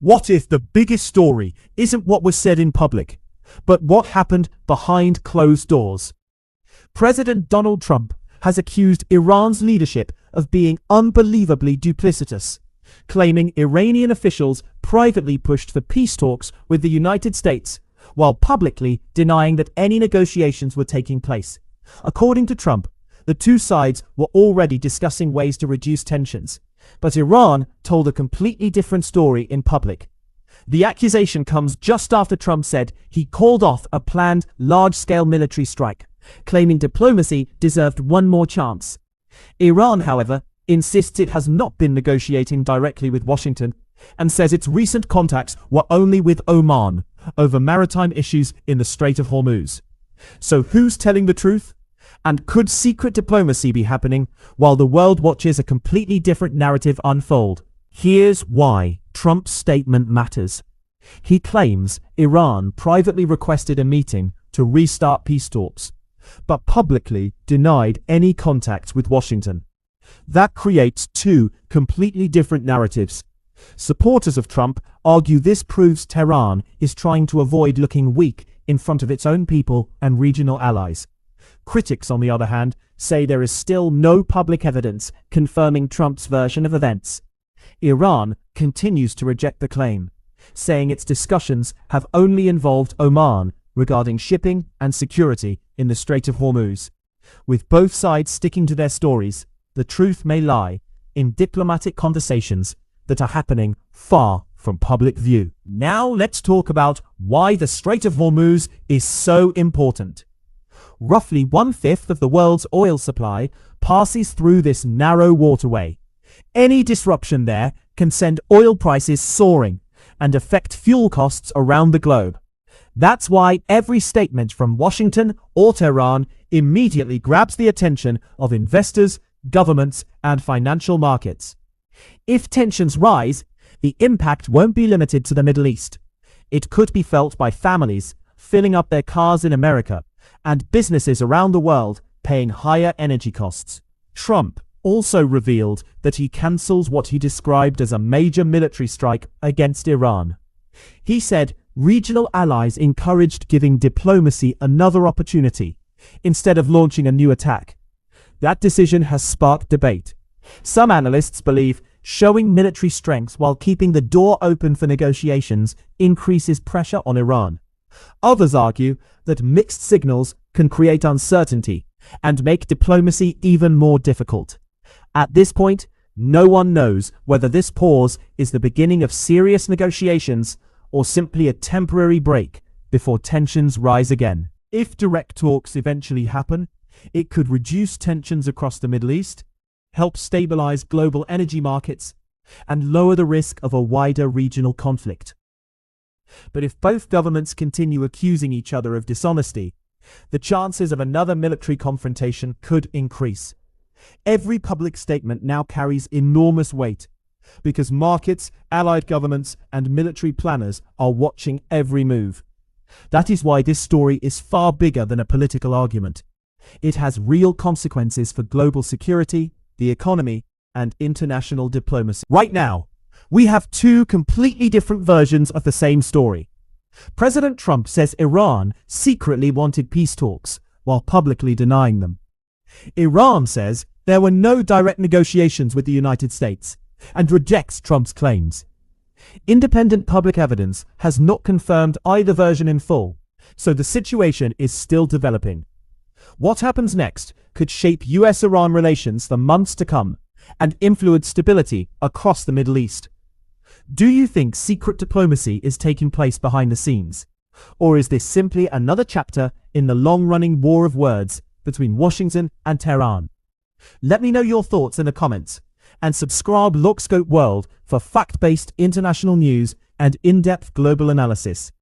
What if the biggest story isn't what was said in public, but what happened behind closed doors? President Donald Trump has accused Iran's leadership of being unbelievably duplicitous, claiming Iranian officials privately pushed for peace talks with the United States, while publicly denying that any negotiations were taking place. According to Trump, the two sides were already discussing ways to reduce tensions, but Iran told a completely different story in public. The accusation comes just after Trump said he called off a planned large-scale military strike, claiming diplomacy deserved one more chance. Iran, however, insists it has not been negotiating directly with Washington and says its recent contacts were only with Oman over maritime issues in the Strait of Hormuz. So who's telling the truth? And could secret diplomacy be happening while the world watches a completely different narrative unfold? Here's why Trump's statement matters. He claims Iran privately requested a meeting to restart peace talks, but publicly denied any contacts with Washington. That creates two completely different narratives. Supporters of Trump argue this proves Tehran is trying to avoid looking weak in front of its own people and regional allies. Critics, on the other hand, say there is still no public evidence confirming Trump's version of events. Iran continues to reject the claim, saying its discussions have only involved Oman regarding shipping and security in the Strait of Hormuz. With both sides sticking to their stories, the truth may lie in diplomatic conversations that are happening far from public view. Now let's talk about why the Strait of Hormuz is so important. Roughly 1/5 of the world's oil supply passes through this narrow waterway. Any disruption there can send oil prices soaring and affect fuel costs around the globe. That's why every statement from Washington or Tehran immediately grabs the attention of investors, governments, and financial markets. If tensions rise, the impact won't be limited to the Middle East. It could be felt by families filling up their cars in America and businesses around the world paying higher energy costs. Trump also revealed that he cancels what he described as a major military strike against Iran. He said regional allies encouraged giving diplomacy another opportunity instead of launching a new attack. That decision has sparked debate. Some analysts believe showing military strength while keeping the door open for negotiations increases pressure on Iran. Others argue that mixed signals can create uncertainty and make diplomacy even more difficult. At this point, no one knows whether this pause is the beginning of serious negotiations or simply a temporary break before tensions rise again. If direct talks eventually happen, it could reduce tensions across the Middle East, help stabilize global energy markets, and lower the risk of a wider regional conflict. But if both governments continue accusing each other of dishonesty, the chances of another military confrontation could increase. Every public statement now carries enormous weight because markets, allied governments, and military planners are watching every move. That is why this story is far bigger than a political argument. It has real consequences for global security, the economy, and international diplomacy. Right now, we have two completely different versions of the same story. President Trump says Iran secretly wanted peace talks while publicly denying them. Iran says there were no direct negotiations with the United States and rejects Trump's claims. Independent public evidence has not confirmed either version in full, so the situation is still developing. What happens next could shape US-Iran relations for months to come and influence stability across the Middle East. Do you think secret diplomacy is taking place behind the scenes? Or is this simply another chapter in the long-running war of words between Washington and Tehran? Let me know your thoughts in the comments, and subscribe Lokscope World for fact-based international news and in-depth global analysis.